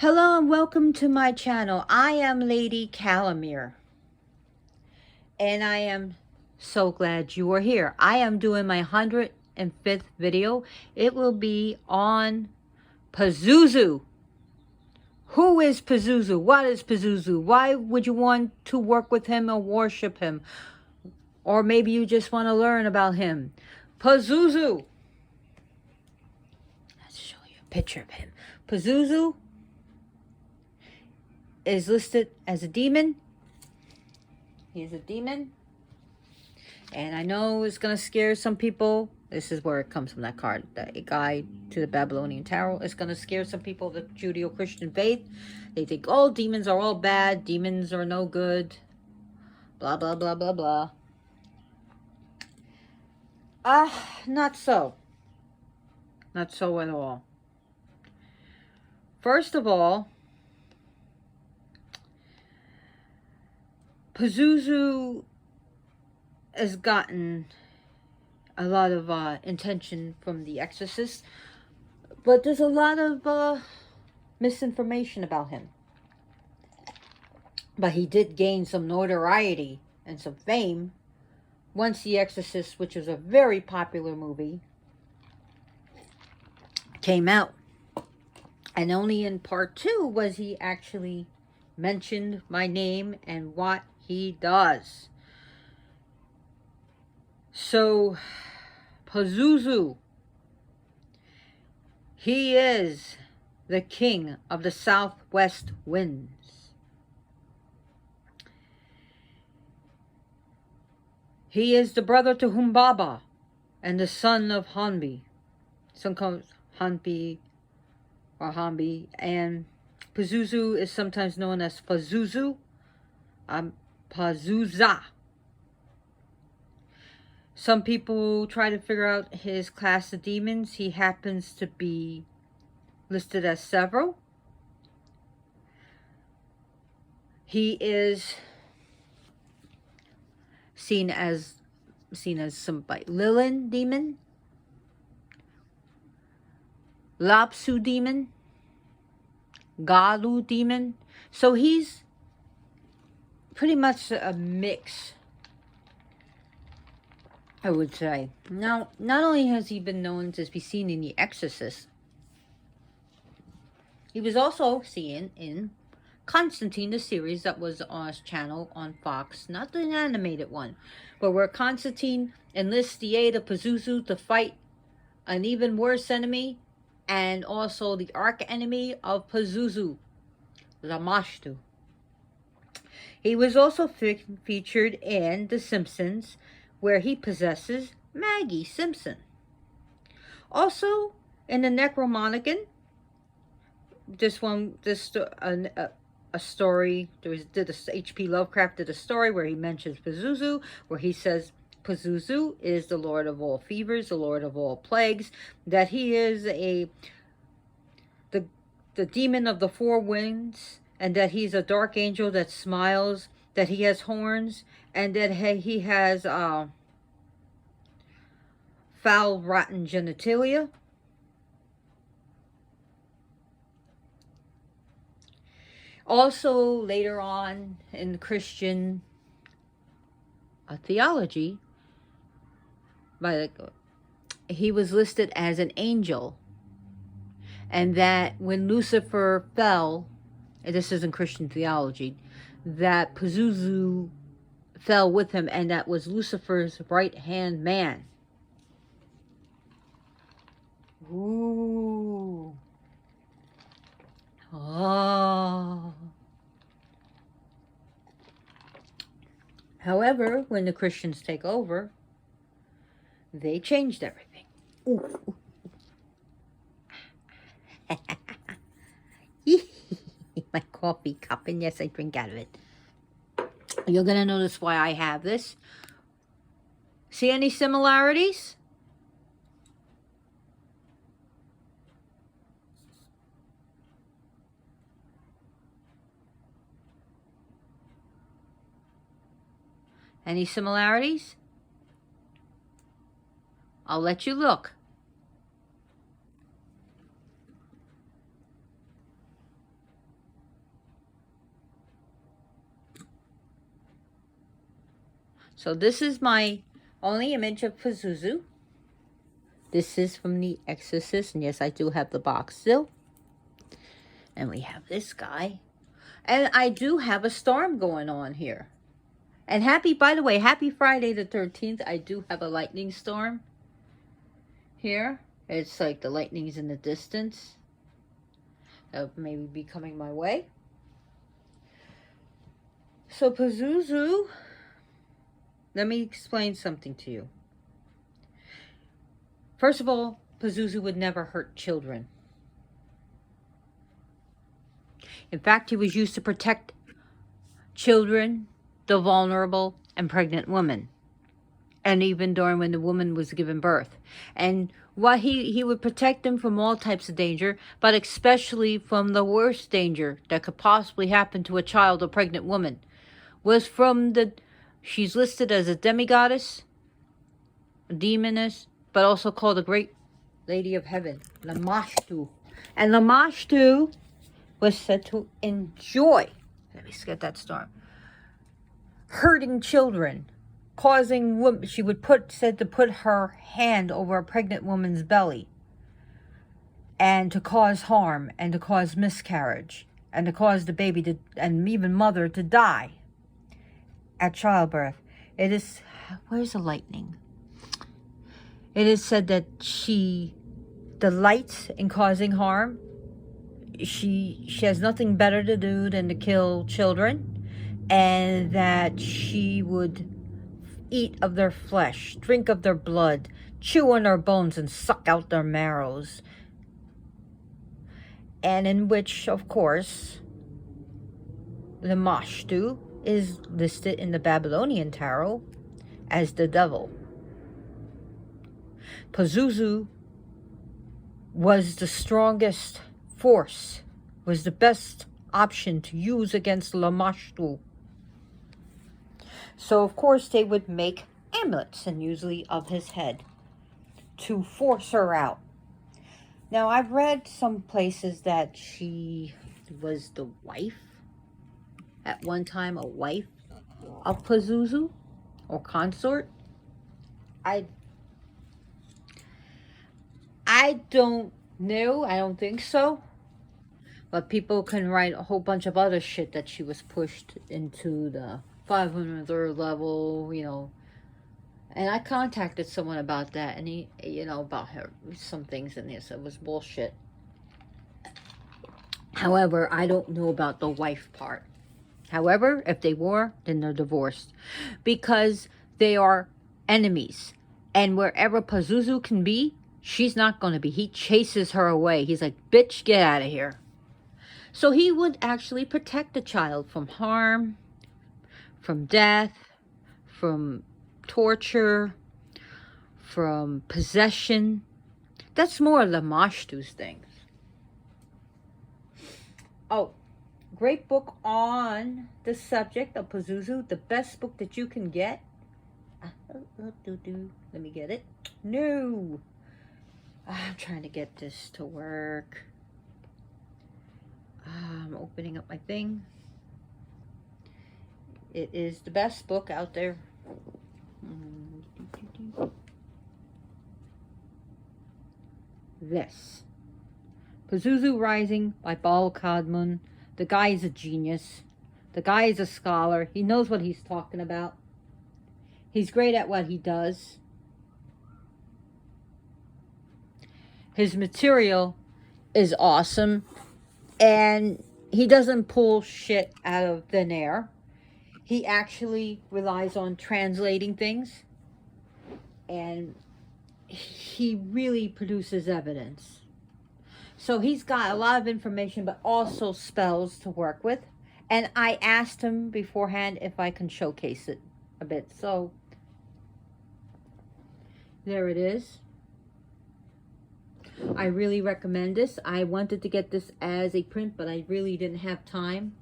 Hello and welcome to my channel. I am Lady Calamere and I am so glad you are here. I am doing my 105th video. It will be on Pazuzu. Who is Pazuzu? What is Pazuzu? Why would you want to work with him or worship him? Or maybe you just want to learn about him. Pazuzu. Let's show you a picture of him. Pazuzu is listed as a demon. He's a demon. And I know it's going to scare some people. This is where it comes from, that card. The Guide to the Babylonian Tarot. It's going to scare some people of the Judeo-Christian faith. They think, oh, demons are all bad. Demons are no good. Blah, blah, blah, blah, blah. Not so. Not so at all. First of all, Pazuzu has gotten a lot of intention from The Exorcist, but there's a lot of misinformation about him. But he did gain some notoriety and some fame once The Exorcist, which was a very popular movie, came out. And only in part 2 was he actually mentioned my name and what he does. So, Pazuzu, he is the king of the southwest winds. He is the brother to Humbaba and the son of Hanbi. Some call Hanbi or Hanbi. And Pazuzu is sometimes known as Pazuzu. Pazuza. Some people try to figure out his class of demons. He happens to be listed as several. He is seen as some by Lilin demon, Lapsu demon, Galu demon. So he's pretty much a mix, I would say. Now, not only has he been known to be seen in The Exorcist, he was also seen in Constantine, the series that was on his channel on Fox, not the animated one, but where Constantine enlists the aid of Pazuzu to fight an even worse enemy, and also the arch enemy of Pazuzu, Lamashtu. He was also featured in The Simpsons, where he possesses Maggie Simpson. Also, in the Necronomicon, a story, H.P. Lovecraft did a story where he mentions Pazuzu, where he says Pazuzu is the lord of all fevers, the lord of all plagues, that he is the demon of the four winds, and that he's a dark angel that smiles, that he has horns, and that he has foul, rotten genitalia. Also, later on in Christian theology, he was listed as an angel, and that when Lucifer fell, and this isn't Christian theology, that Pazuzu fell with him, and that was Lucifer's right-hand man. Ooh. Oh. However, when the Christians take over, they changed everything. Ooh. My coffee cup, and yes, I drink out of it. You're going to notice why I have this. See any similarities? Any similarities? I'll let you look. So this is my only image of Pazuzu. This is from The Exorcist. And yes, I do have the box still. And we have this guy. And I do have a storm going on here. And by the way, happy Friday the 13th. I do have a lightning storm here. It's like the lightning's in the distance. That'll maybe be coming my way. So Pazuzu, let me explain something to you. First of all, Pazuzu would never hurt children. In fact, he was used to protect children, the vulnerable, and pregnant women. And even during when the woman was given birth. And what he would protect them from all types of danger, but especially from the worst danger that could possibly happen to a child or pregnant woman, was from she's listed as a demigoddess, a demoness, but also called the Great Lady of Heaven, Lamashtu. And Lamashtu was said to enjoy, let me get that storm, hurting children, causing, she would said to put her hand over a pregnant woman's belly, and to cause harm, and to cause miscarriage, and to cause the baby and even mother to die at childbirth. It is, where's the lightning? It is said that she delights in causing harm. She has nothing better to do than to kill children, and that she would eat of their flesh, drink of their blood, chew on their bones, and suck out their marrows. And in which, of course, the Mashtu is listed in the Babylonian tarot as the devil. Pazuzu was the strongest force, was the best option to use against Lamashtu. So of course they would make amulets, and usually of his head, to force her out. Now I've read some places that she was the wife, at one time a wife of Pazuzu, or consort. I don't know, I don't think so. But people can write a whole bunch of other shit that she was pushed into the 503rd level, you know. And I contacted someone about that, and he, you know, about her, some things in this. It was bullshit. However, I don't know about the wife part. However, if they were, then they're divorced. Because they are enemies. And wherever Pazuzu can be, she's not going to be. He chases her away. He's like, bitch, get out of here. So he would actually protect the child from harm, from death, from torture, from possession. That's more of Lamashtu's things. Oh, great book on the subject of Pazuzu. The best book that you can get. Let me get it. No. I'm trying to get this to work. I'm opening up my thing. It is the best book out there. This. Pazuzu Rising by Baal Kadmon. The guy is a genius. The guy is a scholar. He knows what he's talking about. He's great at what he does. His material is awesome. And he doesn't pull shit out of thin air. He actually relies on translating things. And he really produces evidence. So he's got a lot of information, but also spells to work with. And I asked him beforehand if I can showcase it a bit. So there it is. I really recommend this. I wanted to get this as a print, but I really didn't have time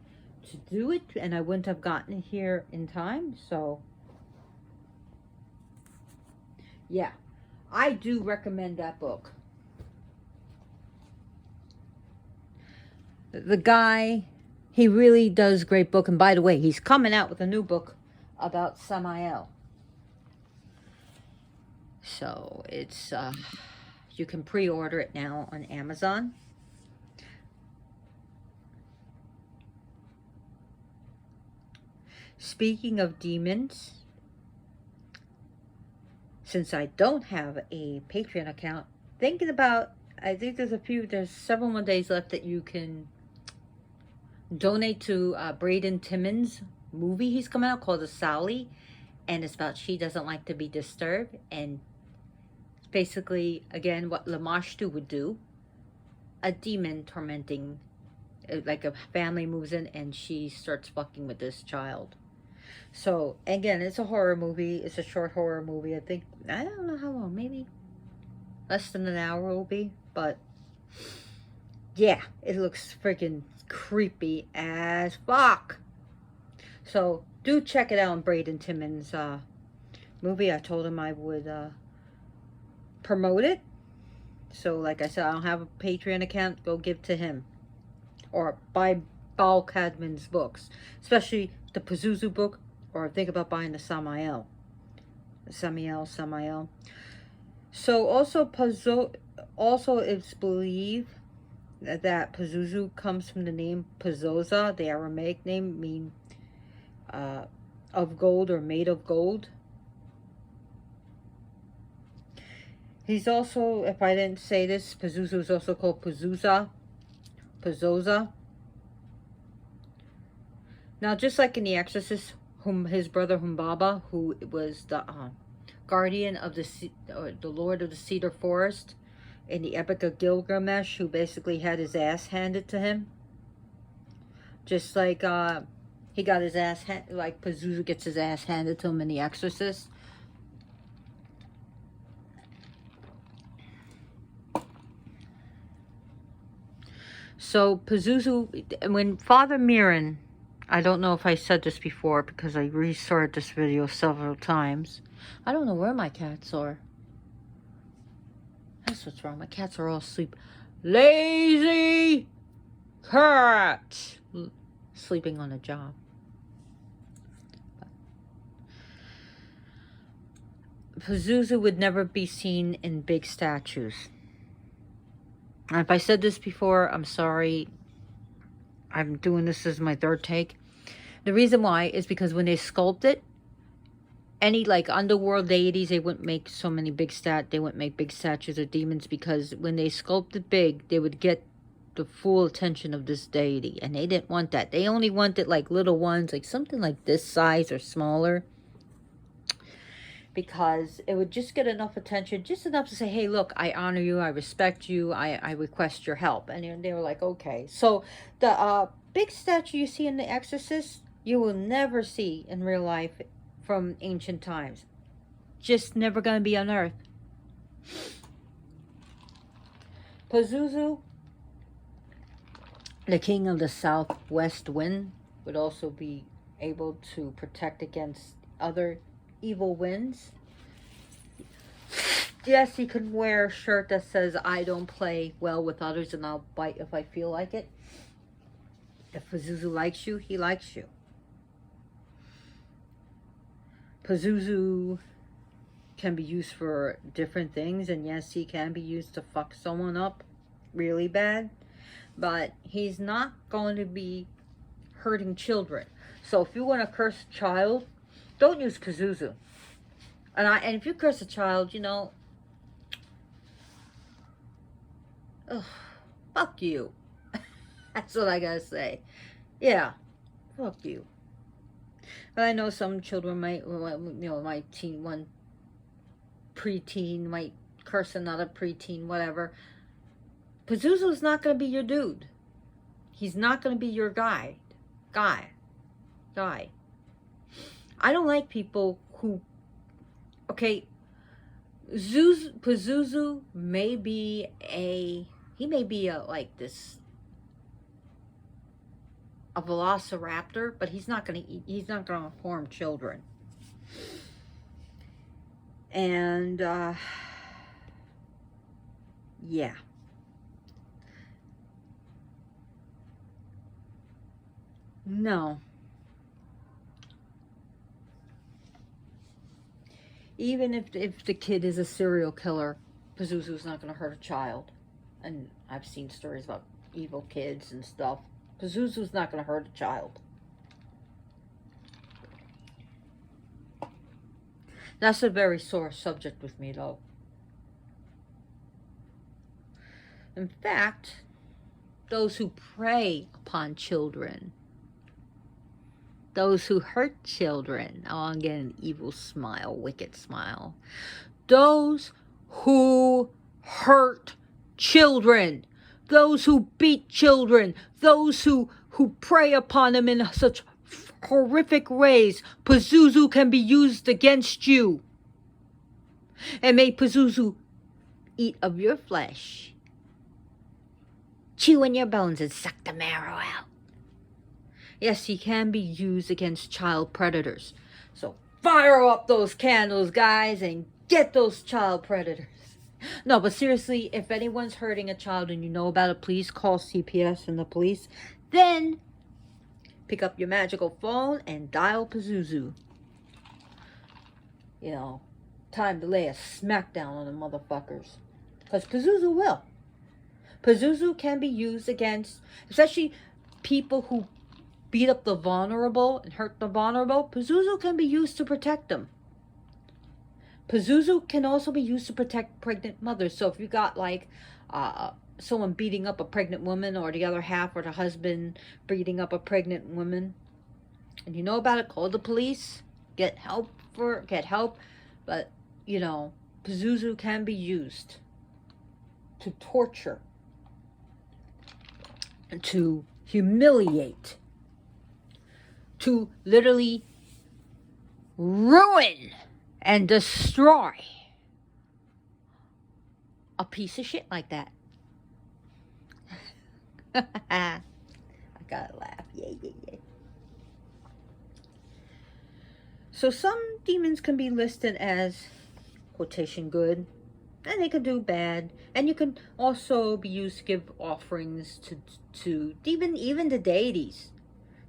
to do it, and I wouldn't have gotten it here in time. So yeah, I do recommend that book. The guy, he really does great book. And by the way, he's coming out with a new book about Samael. So it's you can pre-order it now on Amazon. Speaking of demons, since I don't have a Patreon account, thinking about, I think there's several more days left that you can donate to Braden Timmons' movie he's coming out called The Sally, and it's about she doesn't like to be disturbed, and basically, again, what Lamashtu would do, a demon tormenting, like a family moves in and she starts fucking with this child. So, again, it's a horror movie. It's a short horror movie. I think, I don't know how long, maybe less than an hour will be, but yeah, it looks freaking creepy as fuck. So, do check it out on Braden Timmons' movie. I told him I would promote it. So, like I said, I don't have a Patreon account. Go give to him. Or buy Paul Cadman's books. Especially the Pazuzu book. Or think about buying the Samael. Samael. So, also it's believed that Pazuzu comes from the name Pazoza. The Aramaic name mean of gold or made of gold. He's also, if I didn't say this, Pazuzu is also called Pazuza. Now, just like in The Exorcist, his brother Humbaba, who was the guardian of the Lord of the Cedar Forest in the Epic of Gilgamesh, who basically had his ass handed to him. Just like he got his ass, like Pazuzu gets his ass handed to him in The Exorcist. So Pazuzu, when Father Mirren, I don't know if I said this before because I restarted this video several times. I don't know where my cats are. That's what's wrong. My cats are all asleep. Lazy cats! Sleeping on a job. Pazuzu would never be seen in big statues. And if I said this before, I'm sorry. I'm doing this as my third take. The reason why is because when they sculpt it, any like underworld deities, they wouldn't make so many they wouldn't make big statues of demons, because when they sculpted big, they would get the full attention of this deity, and they didn't want that. They only wanted like little ones, like something like this size or smaller, because it would just get enough attention, just enough to say, hey, look, I honor you, I respect you, I request your help. And they were like, okay. So the big statue you see in The Exorcist, you will never see in real life from ancient times. Just never going to be on Earth. Pazuzu, the king of the southwest wind, would also be able to protect against other evil winds. Yes, he can wear a shirt that says, I don't play well with others and I'll bite if I feel like it. If Pazuzu likes you, he likes you. Pazuzu can be used for different things, and yes, he can be used to fuck someone up really bad, but he's not going to be hurting children. So if you want to curse a child, don't use Pazuzu. And if you curse a child, you know, ugh, fuck you. That's what I gotta say. Yeah, fuck you. But I know some children might, you know, one preteen might curse another preteen, whatever. Pazuzu's not gonna be your dude. He's not gonna be your guy. I don't like people who, okay, Pazuzu may be like this, a velociraptor, but he's not gonna harm children. And yeah. No. Even if the kid is a serial killer, Pazuzu's not going to hurt a child. And I've seen stories about evil kids and stuff. Pazuzu's not going to hurt a child. That's a very sore subject with me, though. In fact, those who prey upon children, those who hurt children, oh, I'm getting an evil smile, wicked smile. Those who hurt children, those who beat children, those who prey upon them in such horrific ways, Pazuzu can be used against you. And may Pazuzu eat of your flesh, chew in your bones, and suck the marrow out. Yes, he can be used against child predators. So fire up those candles, guys, and get those child predators. No, but seriously, if anyone's hurting a child and you know about it, please call CPS and the police. Then pick up your magical phone and dial Pazuzu. You know, time to lay a smackdown on the motherfuckers. Because Pazuzu will. Pazuzu can be used against, especially people who beat up the vulnerable and hurt the vulnerable. Pazuzu can be used to protect them. Pazuzu can also be used to protect pregnant mothers. So if you got like someone beating up a pregnant woman, or the other half, or the husband beating up a pregnant woman, and you know about it, call the police. Get help. But you know, Pazuzu can be used to torture, to humiliate, to literally ruin and destroy a piece of shit like that. I gotta laugh. Yeah. So some demons can be listed as quotation good, and they can do bad, and you can also be used to give offerings to even the deities,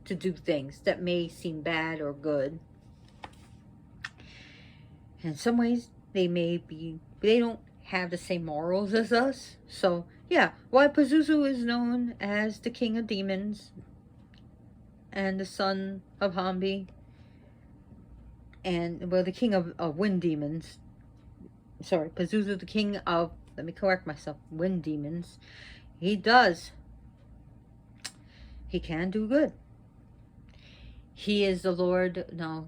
to do things that may seem bad or good. In some ways, they don't have the same morals as us. So yeah, why Pazuzu is known as the king of demons and the son of Hambi, and well, the king of wind demons. Sorry, Pazuzu, the king of, let me correct myself, wind demons. He can do good. He is the Lord, no,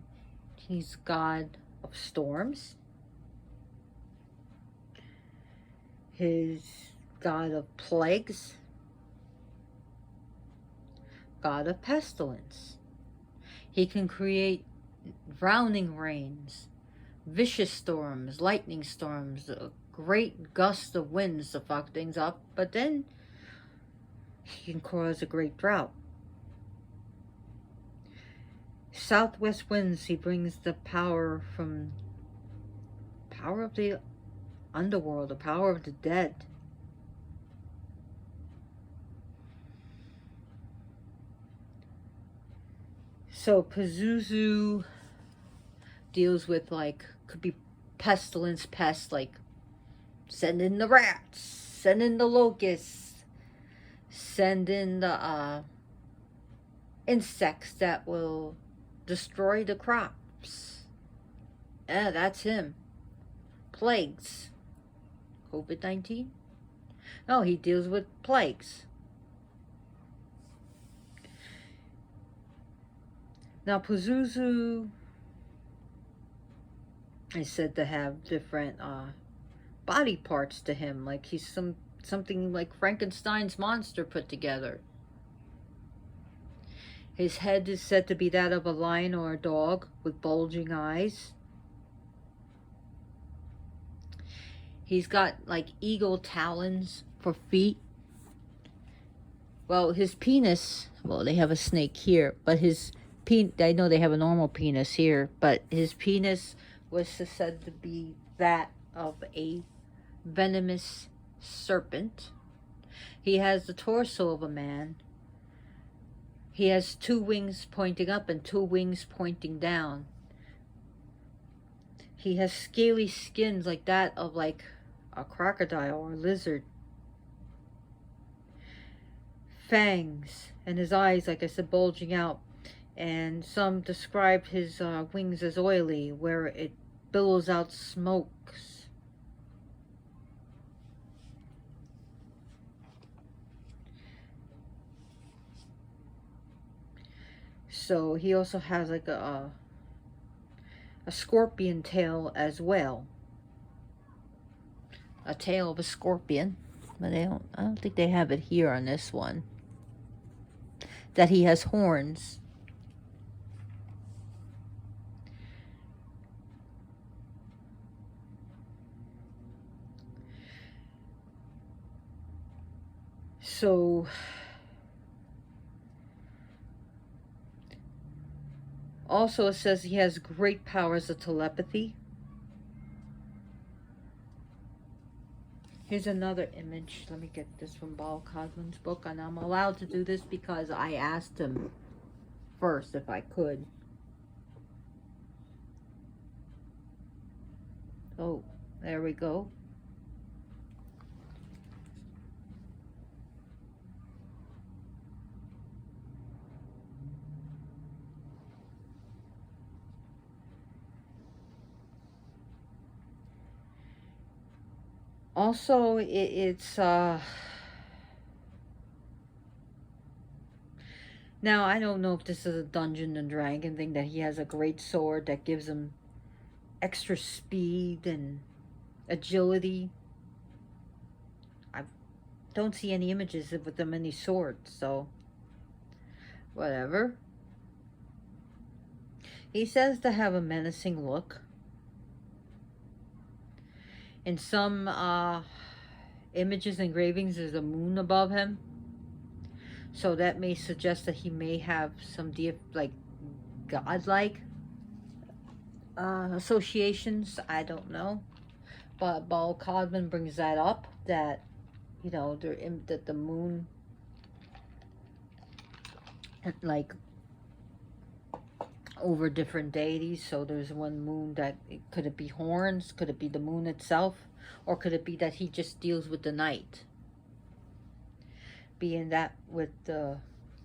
he's God of storms. He's God of plagues. God of pestilence. He can create drowning rains, vicious storms, lightning storms, a great gust of winds to fuck things up, but then he can cause a great drought. Southwest winds, he brings the power of the underworld, the power of the dead. So Pazuzu deals with, like, could be pestilence, pests, like send in the rats, send in the locusts, send in the insects that will destroy the crops. Yeah, that's him. Plagues. COVID-19? No, he deals with plagues. Now, Pazuzu is said to have different body parts to him, like he's something like Frankenstein's monster put together. His head is said to be that of a lion or a dog with bulging eyes. He's got like eagle talons for feet. Well, his penis, well, they have a snake here, but his I know they have a normal penis here, but his penis was said to be that of a venomous serpent. He has the torso of a man. He has 2 wings pointing up and 2 wings pointing down. He has scaly skins like that of like a crocodile or a lizard. Fangs, and his eyes, like I said, bulging out. And some described his wings as oily, where it billows out smokes. So he also has like a scorpion tail as well. A tail of a scorpion. But I don't think they have it here on this one. That he has horns. So also it says he has great powers of telepathy. Here's another image. Let me get this from Bal Cosman's book. And I'm allowed to do this because I asked him first if I could. Oh, there we go. Also, it's now I don't know if this is a Dungeon and Dragon thing, that he has a great sword that gives him extra speed and agility. I don't see any images with them any swords, so whatever. He says to have a menacing look. In some images, engravings, there's a moon above him. So that may suggest that he may have some like godlike associations. I don't know. But Bal Cosman brings that up, that, you know, that the moon, like, over different deities. So there's one moon that, could it be horns? Could it be the moon itself? Or could it be that he just deals with the night? Being that with the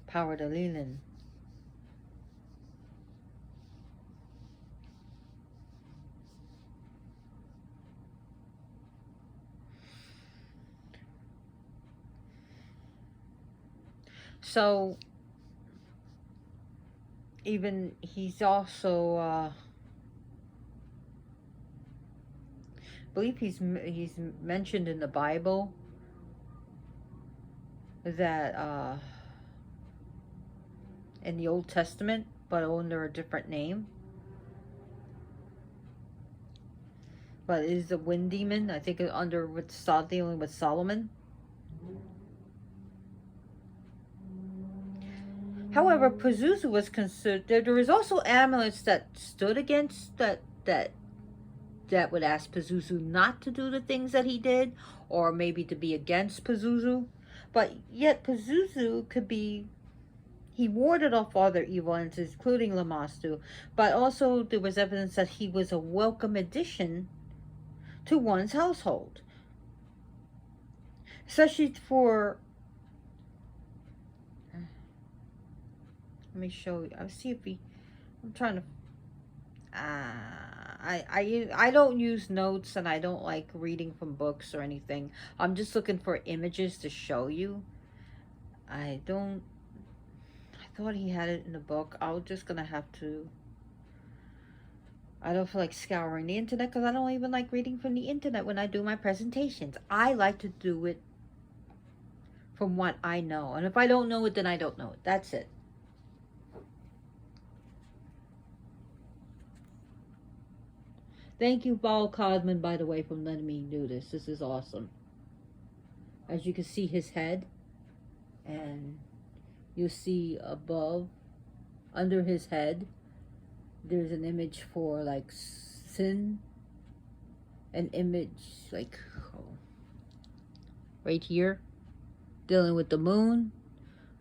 power to Leland. So even he's also I believe he's mentioned in the Bible that in the Old Testament, but under a different name. But it is a wind demon, I think, under with dealing with Solomon. However, Pazuzu was considered. There was also amulets that stood against that would ask Pazuzu not to do the things that he did, or maybe to be against Pazuzu. But yet Pazuzu could be. He warded off other evil entities, including Lamastu, but also there was evidence that he was a welcome addition to one's household, especially for. Let me show you. I'll see if he. I'm trying to. I don't use notes, and I don't like reading from books or anything. I'm just looking for images to show you. I thought he had it in the book. I'm just gonna have to. I don't feel like scouring the internet because I don't even like reading from the internet when I do my presentations. I like to do it from what I know, and if I don't know it, then I don't know it. That's it. Thank you, Bal Cosman, by the way, for letting me do this. This is awesome. As you can see his head, and you'll see above, under his head, there's an image for, like, sin. An image, like, right here, dealing with the moon.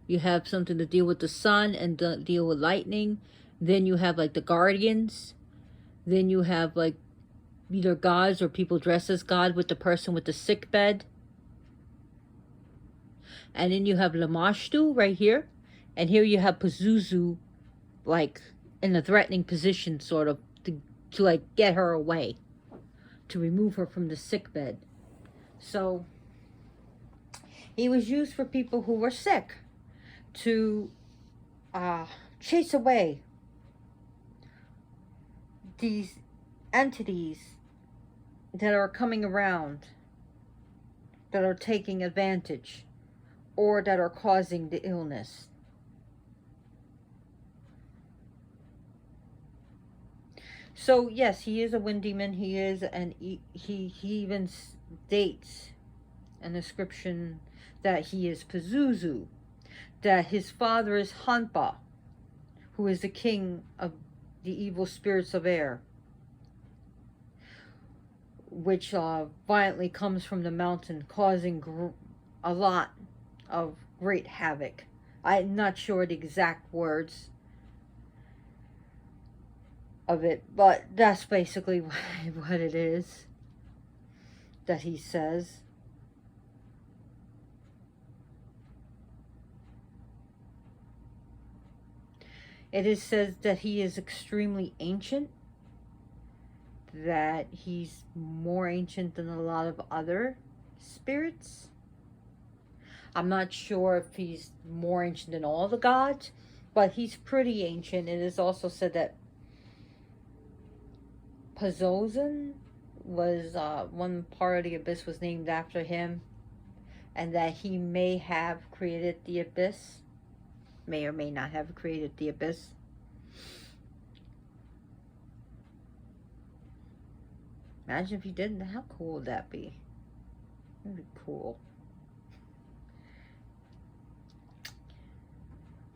You have something to deal with the sun and deal with lightning. Then you have, like, the guardians. Then you have, like, either gods or people dressed as God with the person with the sick bed. And then you have Lamashtu right here. And here you have Pazuzu, like, in a threatening position, sort of, to like, get her away. To remove her from the sick bed. So, he was used for people who were sick. To chase away these entities that are coming around, that are taking advantage, or that are causing the illness. So yes, he is a wind demon. He is, and he even states an inscription that he is Pazuzu, that his father is Hanpa, who is the king of the evil spirits of air, which violently comes from the mountain, causing a lot of great havoc. I'm not sure the exact words of it, but that's basically what it is that he says. It is said that he is extremely ancient, that he's more ancient than a lot of other spirits. I'm not sure if he's more ancient than all the gods, but he's pretty ancient. It is also said that Pazuzu was, one part of the abyss was named after him, and that he may have created the abyss, may or may not have created the abyss. Imagine if he didn't. How cool would that be? That'd be cool.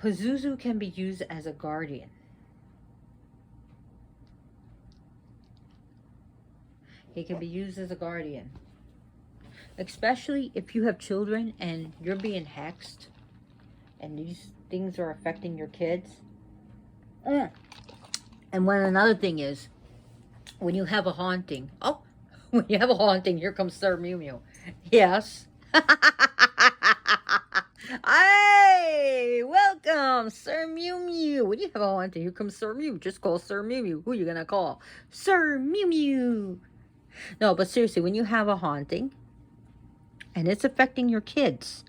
Pazuzu can be used as a guardian. He can be used as a guardian. Especially if you have children and you're being hexed and these things are affecting your kids. And another thing is, when you have a haunting. Oh, when you have a haunting, here comes Sir Mew Mew. Yes. Hey, welcome, Sir Mew Mew. When you have a haunting, here comes Sir Mew. Just call Sir Mew Mew. Who are you going to call? Sir Mew Mew. No, but seriously, when you have a haunting and it's affecting your kids,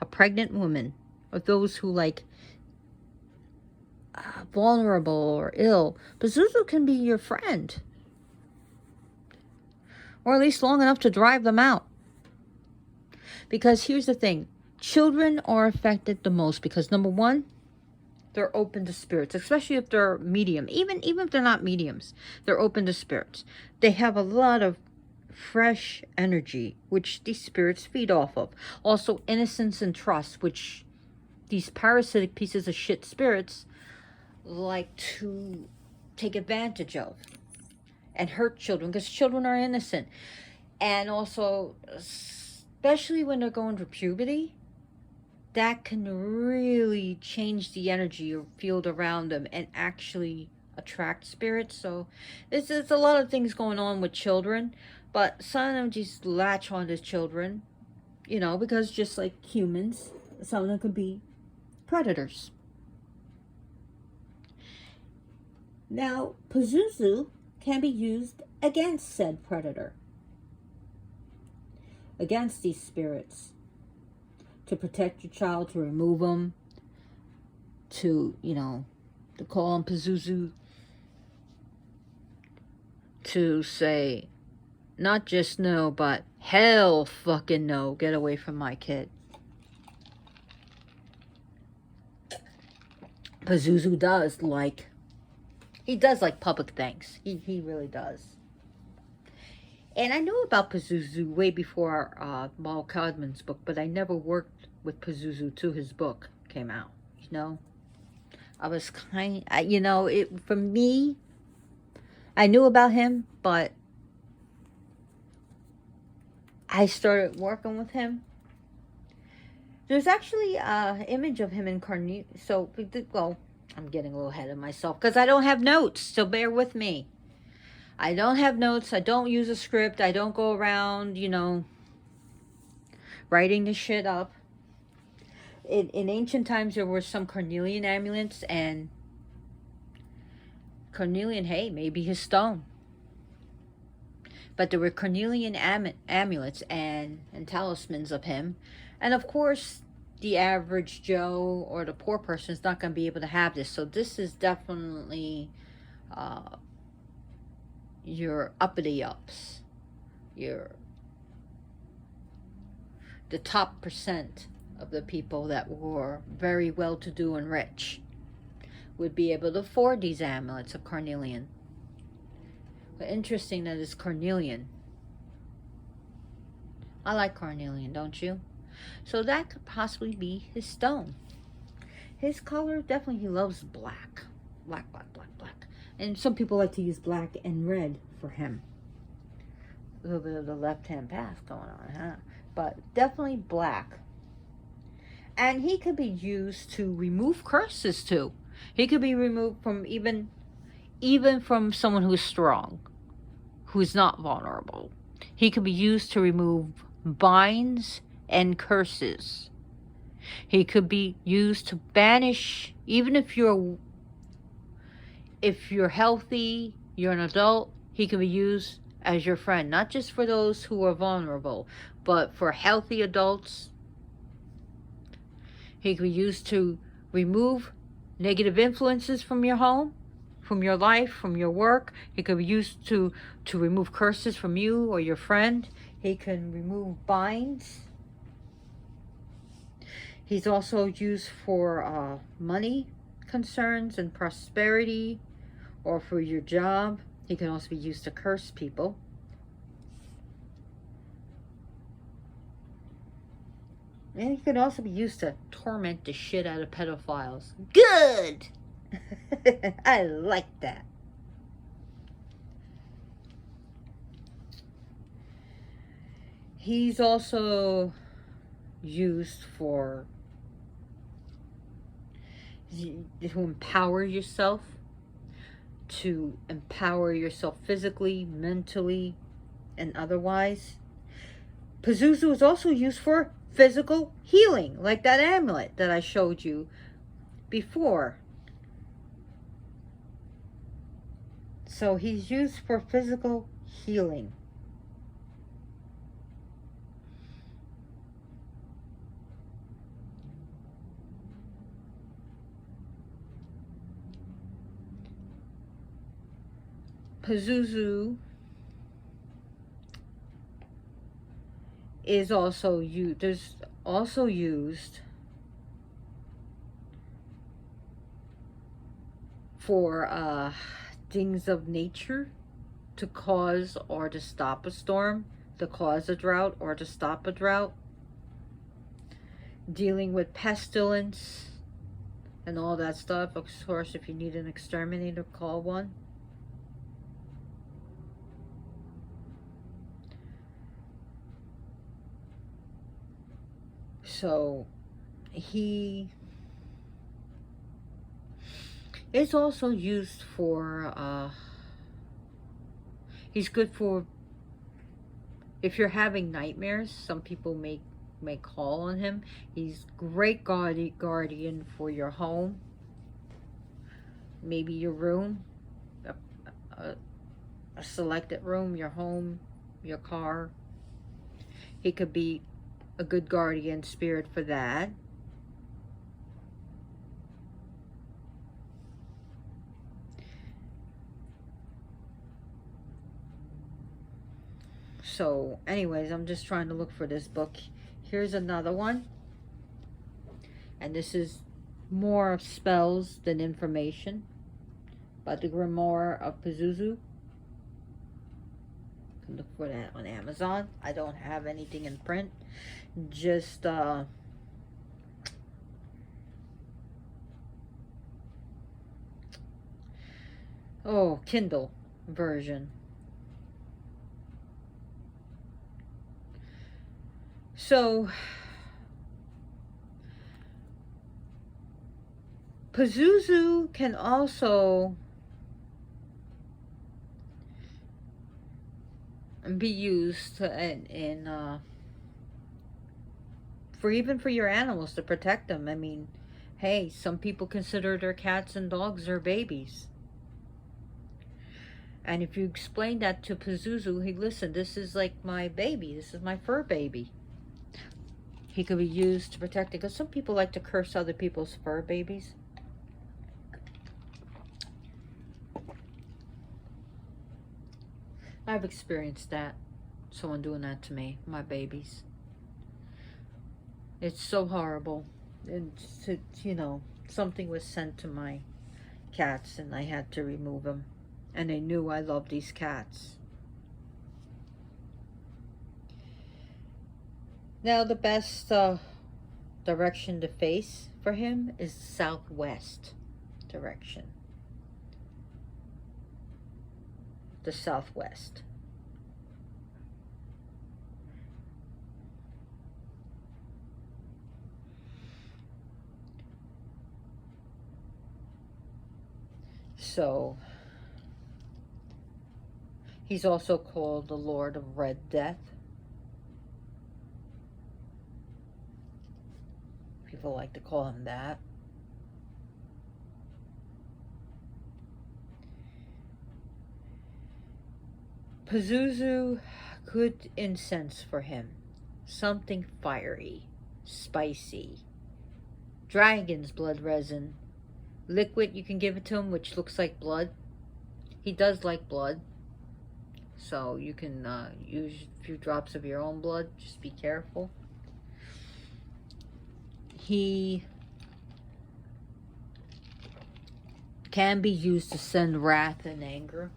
a pregnant woman, or those who like vulnerable or ill, Pazuzu can be your friend. Or at least long enough to drive them out. Because here's the thing. Children are affected the most because, number one, they're open to spirits, especially if they're medium. Even if they're not mediums, they're open to spirits. They have a lot of fresh energy, which these spirits feed off of. Also, innocence and trust, which these parasitic pieces of shit spirits like to take advantage of and hurt children, because children are innocent. And also, especially when they're going through puberty, that can really change the energy or field around them and actually attract spirits. So there's a lot of things going on with children, but some of them just latch on to children, you know, because just like humans, some of them could be predators. Now, Pazuzu can be used against said predator, against these spirits, to protect your child, to remove them, to, you know, to call on Pazuzu, to say, not just no, but hell fucking no, get away from my kid. Pazuzu does like, he does like public thanks. He really does. And I knew about Pazuzu way before Mal Codman's book, but I never worked with Pazuzu till his book came out, you know. I was you know, for me, I knew about him, but I started working with him. There's actually an image of him in carnation. So, well, I'm getting a little ahead of myself because I don't have notes, so bear with me. I don't have notes. I don't use a script. I don't go around, you know, writing this shit up. In ancient times, there were some carnelian amulets, and carnelian, hey, maybe his stone. But there were carnelian amulets and talismans of him. And of course, the average Joe or the poor person is not going to be able to have this. So this is definitely your uppity ups, your the top percent of the people that were very well to do and rich would be able to afford these amulets of carnelian. But interesting that it's carnelian. I like carnelian, don't you? So that could possibly be his stone. His color, definitely he loves black. Black, black, black, black. And some people like to use black and red for him. A little bit of the left-hand path going on, huh? But definitely black. And he could be used to remove curses too. He could be removed from even from someone who's strong, who's not vulnerable. He could be used to remove binds and curses. He could be used to banish, even if you're healthy, you're an adult, he can be used as your friend, not just for those who are vulnerable, but for healthy adults. He can be used to remove negative influences from your home, from your life, from your work. He could be used to remove curses from you or your friend. He can remove binds. He's also used for money concerns and prosperity, or for your job. He can also be used to curse people. And he can also be used to torment the shit out of pedophiles. Good! I like that. He's also used for to empower yourself, physically, mentally, and otherwise. Pazuzu is also used for physical healing, like that amulet that I showed you before. So he's used for physical healing. Pazuzu is also used. There's also used for things of nature, to cause or to stop a storm, to cause a drought or to stop a drought, dealing with pestilence and all that stuff. Of course, if you need an exterminator, call one. So he is also used for he's good for if you're having nightmares. Some people may call on him. He's great guardian for your home, maybe your room, a selected room, your home, your car. He could be a good guardian spirit for that. So anyways, I'm just trying to look for this book. Here's another one, and this is more of spells than information, by the Grimoire of Pazuzu. You can look for that on Amazon. I don't have anything in print, just Kindle version. So Pazuzu can also be used for even for your animals to protect them. I mean, hey, some people consider their cats and dogs their babies. And if you explain that to Pazuzu, he listen, this is like my baby. This is my fur baby. He could be used to protect it. Because some people like to curse other people's fur babies. I've experienced that. Someone doing that to me, my babies. It's so horrible. It's, you know, something was sent to my cats and I had to remove them. And they knew I love these cats. Now the best direction to face for him is southwest direction. The southwest. So he's also called the Lord of Red Death. People like to call him that. Pazuzu, good incense for him. Something fiery, spicy. Dragon's blood resin. Liquid, you can give it to him, which looks like blood. He does like blood. So you can use a few drops of your own blood. Just be careful. He can be used to send wrath and anger.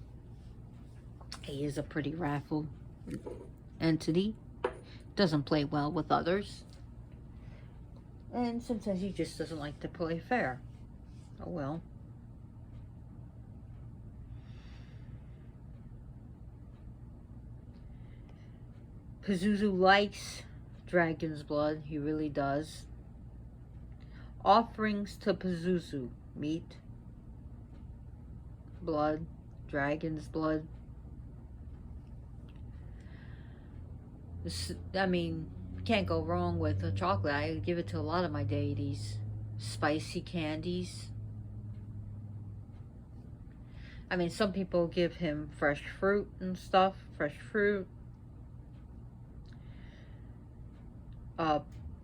He is a pretty wrathful entity. Doesn't play well with others. And sometimes he just doesn't like to play fair. Oh well. Pazuzu likes dragon's blood. He really does. Offerings to Pazuzu. Meat. Blood. Dragon's blood. I mean, can't go wrong with a chocolate. I give it to a lot of my deities. Spicy candies. I mean, some people give him fresh fruit and stuff. Fresh fruit.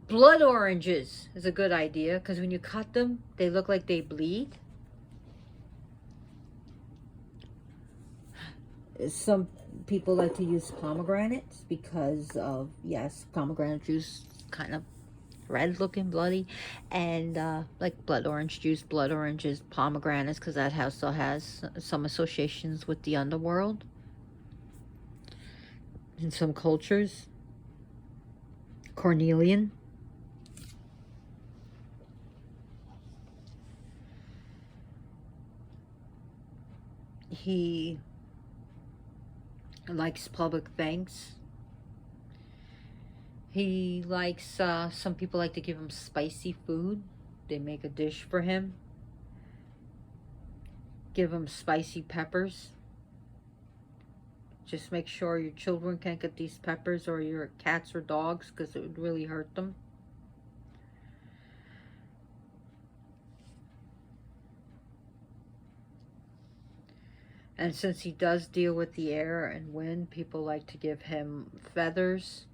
Blood oranges is a good idea. Because when you cut them, they look like they bleed. Some people like to use pomegranates because of, yes, pomegranate juice kind of red looking, bloody, and like blood orange juice, blood oranges, pomegranates, because that house still has some associations with the underworld in some cultures. Cornelian. He likes public thanks. He likes, some people like to give him spicy food. They make a dish for him. Give him spicy peppers. Just make sure your children can't get these peppers, or your cats or dogs, because it would really hurt them. And since he does deal with the air and wind, people like to give him feathers.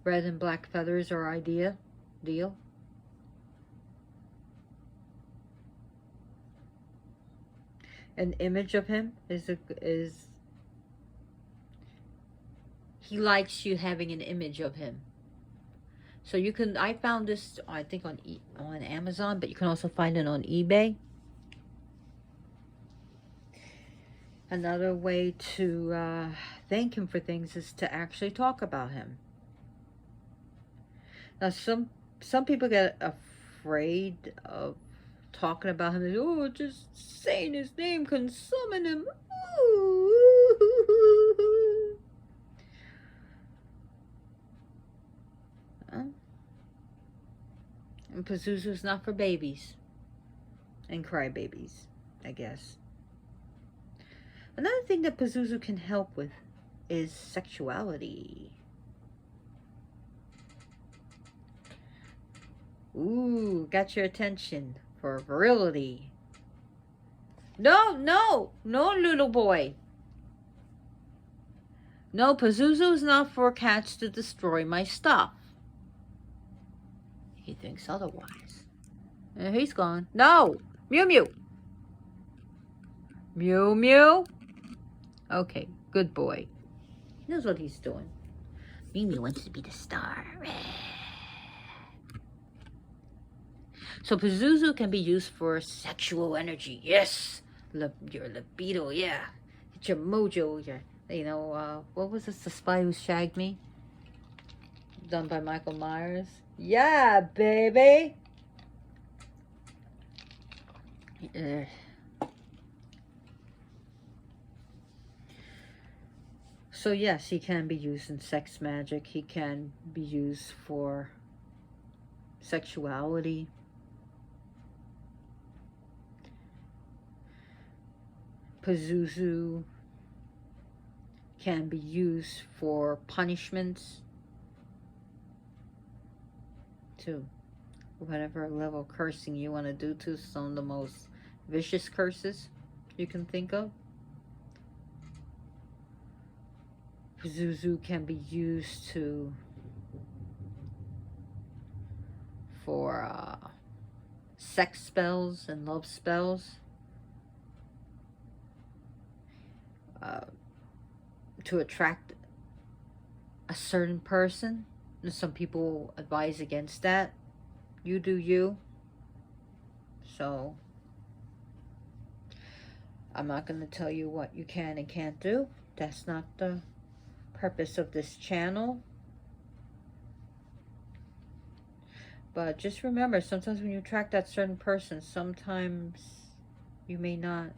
Red and black feathers are ideal. An image of him is he likes you having an image of him. So you can, I found this, I think on Amazon, but you can also find it on eBay. Another way to thank him for things is to actually talk about him. Now, some people get afraid of talking about him. They, oh, just saying his name can summon him. Ooh. And Pazuzu's not for babies and crybabies, I guess. Another thing that Pazuzu can help with is sexuality. Ooh, got your attention for virility. No, no, no, little boy. No, Pazuzu's not for cats to destroy my stuff. He thinks otherwise. And he's gone. No! Mew Mew! Mew Mew! Okay, good boy. He knows what he's doing. Mew Mew wants to be the star. So Pazuzu can be used for sexual energy. Yes! Your libido, yeah. It's your mojo, your, you know, what was this? The Spy Who Shagged Me? Done by Michael Myers. Yeah, baby! So yes, he can be used in sex magic. He can be used for sexuality. Pazuzu can be used for punishments too. Whatever level of cursing you want to do to some of the most vicious curses you can think of. Pazuzu can be used for sex spells and love spells. To attract a certain person. And some people advise against that. You do you. So I'm not going to tell you what you can and can't do. That's not the purpose of this channel. But just remember, sometimes when you attract that certain person, sometimes you may not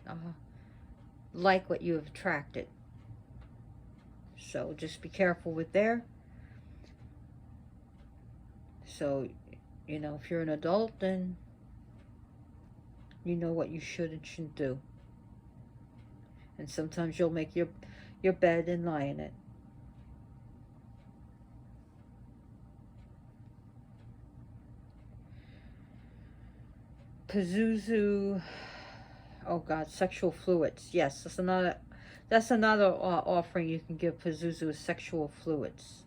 like what you have attracted. So just be careful with there. So, you know, if you're an adult, then you know what you should and shouldn't do. And sometimes you'll make your bed and lie in it. Pazuzu, oh God, sexual fluids. Yes, that's another offering you can give Pazuzu, sexual fluids.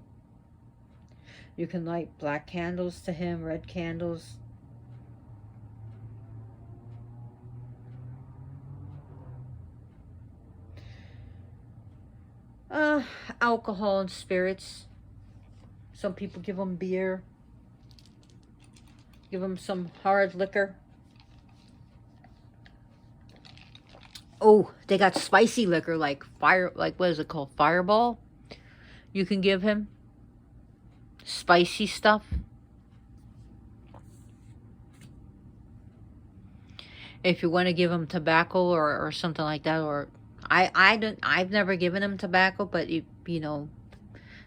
You can light black candles to him, red candles. Alcohol and spirits. Some people give them beer. Give them some hard liquor. Oh, they got spicy liquor like what is it called? Fireball. You can give him spicy stuff. If you want to give him tobacco or something like that, or I've never given him tobacco, but you know,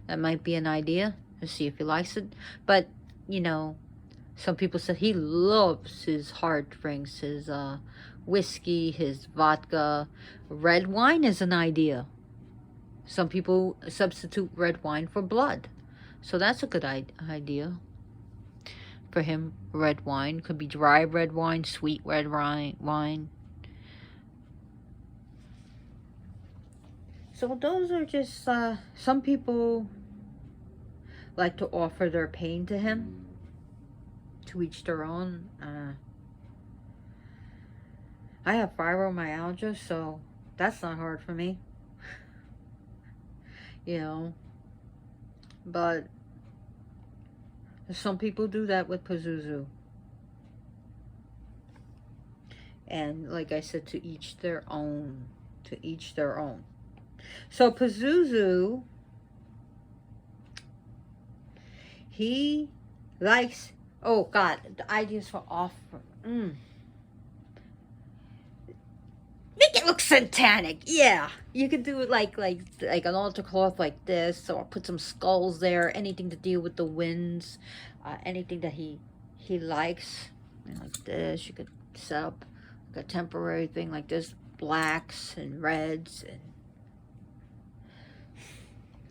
that might be an idea to see if he likes it. But you know, some people said he loves his hard drinks, his whiskey, his vodka. Red wine is an idea. Some people substitute red wine for blood, so that's a good idea for him. Red wine could be dry red wine, sweet red wine. So those are just some people like to offer their pain to him. To each their own. I have fibromyalgia, so that's not hard for me. You know, but some people do that with Pazuzu. And like I said, to each their own. To each their own. So Pazuzu, he likes, oh God, the ideas for offer. Make it look satanic. Yeah, you could do it like an altar cloth like this, or put some skulls there. Anything to deal with the winds, anything that he likes, like this. You could set up like a temporary thing like this, blacks and reds, and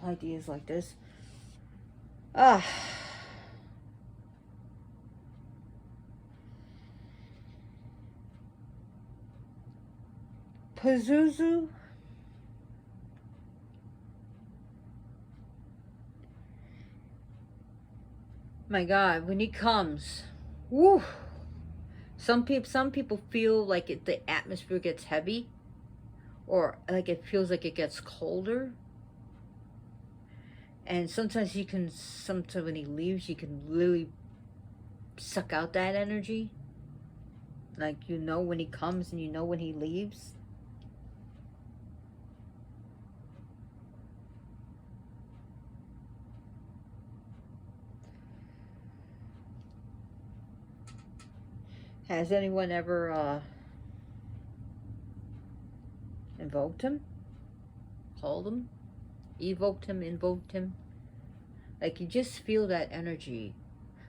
ideas like this. Ah. Pazuzu. My God, when he comes, woo. Some people feel like the atmosphere gets heavy, or like it feels like it gets colder. And sometimes when he leaves, you can really suck out that energy. Like, you know when he comes and you know when he leaves. Has anyone ever invoked him? Called him? Evoked him? Invoked him? Like, you just feel that energy.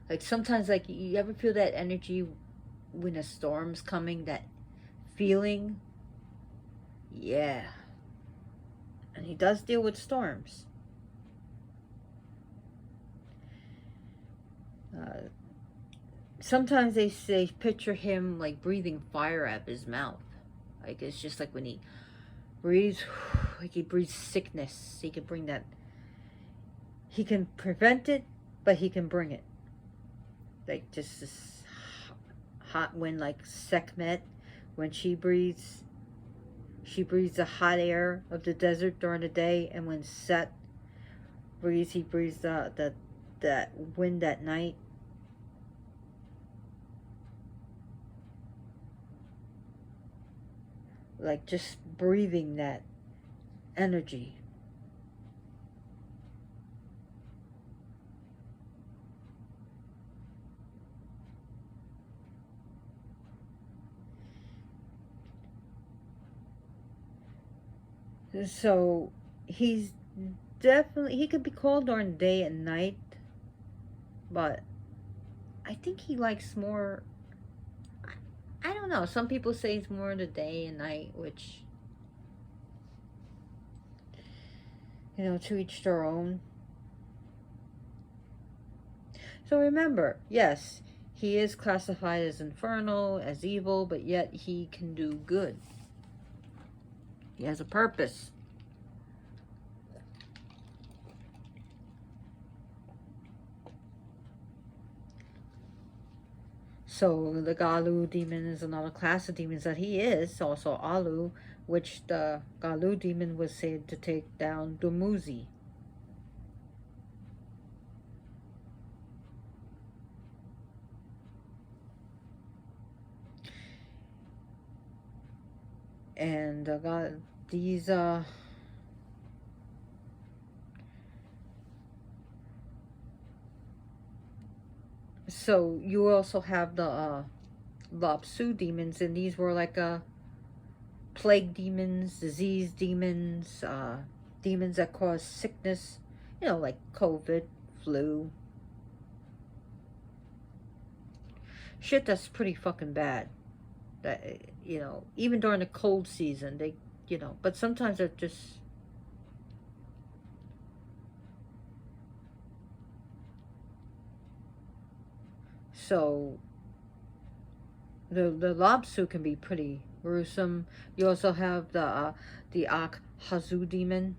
Like, sometimes, like, you ever feel that energy when a storm's coming? That feeling? Yeah. And he does deal with storms. Sometimes they say picture him like breathing fire out of his mouth. Like, it's just like when he breathes, like he breathes sickness. He can bring that. He can prevent it, but he can bring it. Like, just this hot wind, like Sekhmet, when she breathes the hot air of the desert during the day, and when Set breathes, he breathes that wind at night. Like, just breathing that energy. So he's definitely, he could be called during day and night, but I think he likes more. I don't know. Some people say it's more the day and night, which, to each their own. So remember, yes, he is classified as infernal, as evil, but yet he can do good. He has a purpose. So the Galu demon is another class of demons that he is. Also Alu, which the Galu demon was said to take down Dumuzi. And these so you also have the Lopsu demons, and these were like plague demons, disease demons, demons that cause sickness, like COVID, flu. Shit that's pretty fucking bad. That, even during the cold season, they, but sometimes they're just. So the Lobsu can be pretty gruesome. You also have the Hazu demon.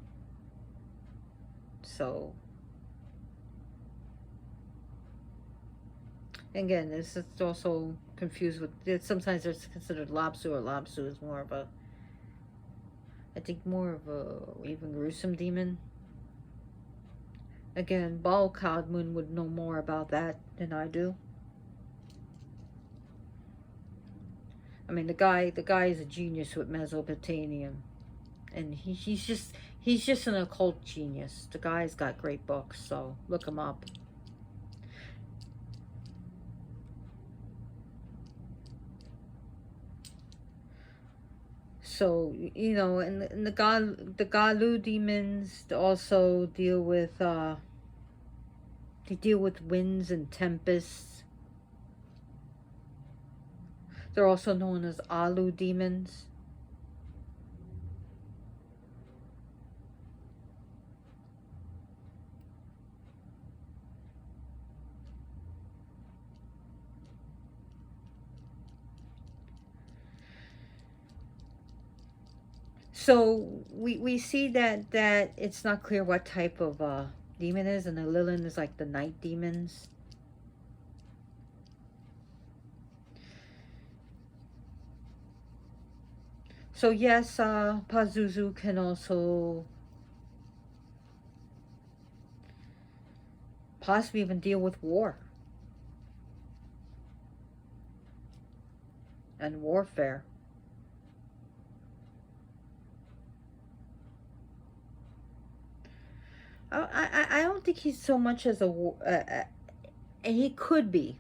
So again, this is also confused with. Sometimes it's considered Lobsu, or Lobsu is more of a. I think more of a even gruesome demon. Again, Baal Kadmun would know more about that than I do. I mean, the guy is a genius with Mesopotamian, and he's just an occult genius. The guy's got great books, so look him up. So and the Galu demons also deal with they deal with winds and tempests. They're also known as Alu demons. So we see that it's not clear what type of demon is, and the Lilin is like the night demons. So yes, Pazuzu can also possibly even deal with war and warfare. I don't think he's so much as a he could be.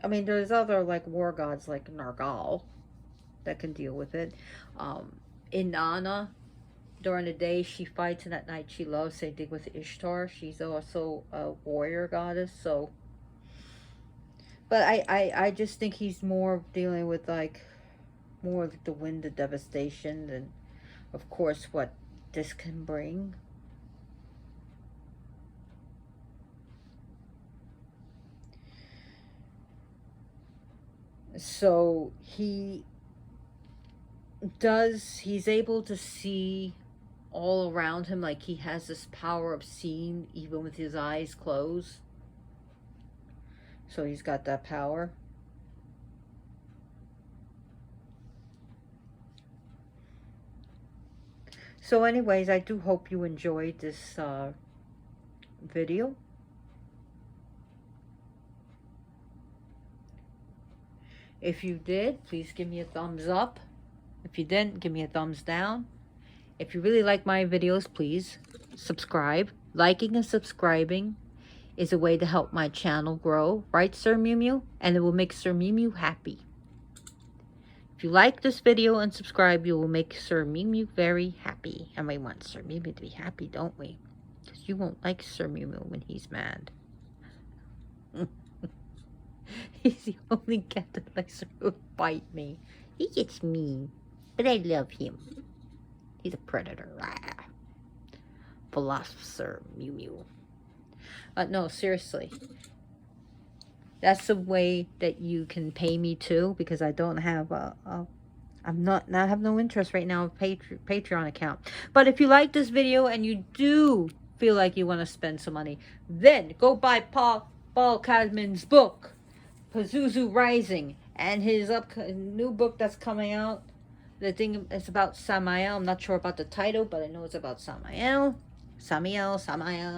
I mean, there's other like war gods like Nargal that can deal with it. Inanna, during the day she fights, and at night she loves. Same thing with Ishtar. She's also a warrior goddess. So, but I just think he's more dealing with like more of the wind of devastation, and of course what this can bring. So he's able to see all around him, like he has this power of seeing even with his eyes closed. So he's got that power. So anyways, I do hope you enjoyed this video. If you did, please give me a thumbs up. If you didn't, give me a thumbs down. If you really like my videos, please subscribe. Liking and subscribing is a way to help my channel grow, right, Sir Mew Mew? And it will make Sir Mew Mew happy. If you like this video and subscribe, you will make Sir Mew Mew very happy. And we want Sir Mew Mew to be happy, don't we? Because you won't like Sir Mew Mew when he's mad. He's the only cat that likes to bite me. He gets mean, but I love him. He's a predator. Philosopher Mew Mew. No, seriously. That's the way that you can pay me too, because I don't have I have no interest right now of Patreon account. But if you like this video and you do feel like you want to spend some money, then go buy Paul Cadman's book, Pazuzu Rising, and his new book that's coming out. The thing is about Samael. I'm not sure about the title, but I know it's about Samael. Samael.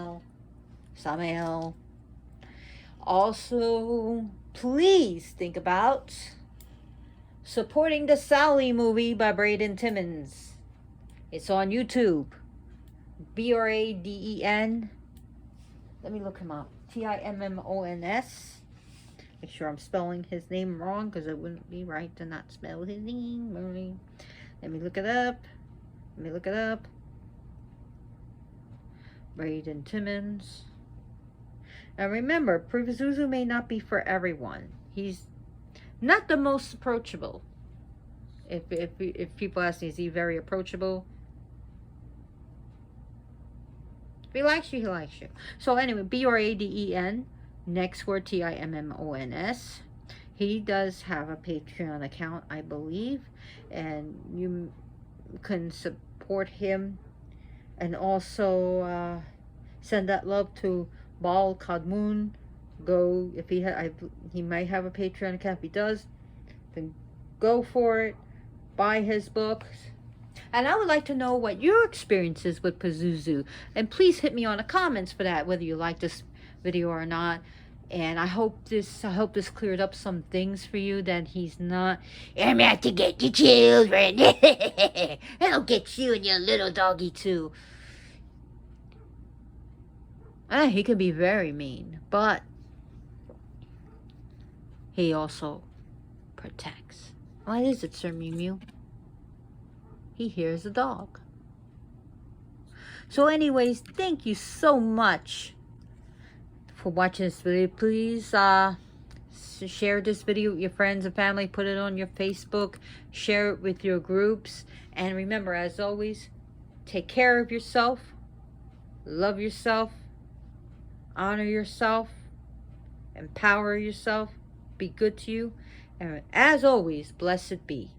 Also, please think about supporting the Sally movie by Braden Timmons. It's on YouTube. Braden. Let me look him up. Timmons. Make sure I'm spelling his name wrong, because it wouldn't be right to not spell his name right. Let me look it up. Braden Timmons. Now remember, Pazuzu may not be for everyone. He's not the most approachable. If people ask me, is he very approachable? If he likes you, he likes you. So anyway, Braden. Next word, Timmons. He does have a Patreon account, I believe, and you can support him, and also send that love to Paul Cadman. Go, if he might have a Patreon account. If he does, then go for it. Buy his books. And I would like to know what your experience is with Pazuzu, and please hit me on the comments for that, whether you like this video or not. And I hope this cleared up some things for you, that he's not, I'm out to get the children. I'll get you and your little doggy too. He can be very mean, but he also protects. What is it, Sir Mew Mew? He hears a dog. So anyways, thank you so much for watching this video. Please share this video with your friends and family. Put it on your Facebook. Share it with your groups. And remember, as always, take care of yourself. Love yourself. Honor yourself. Empower yourself. Be good to you. And as always, blessed be.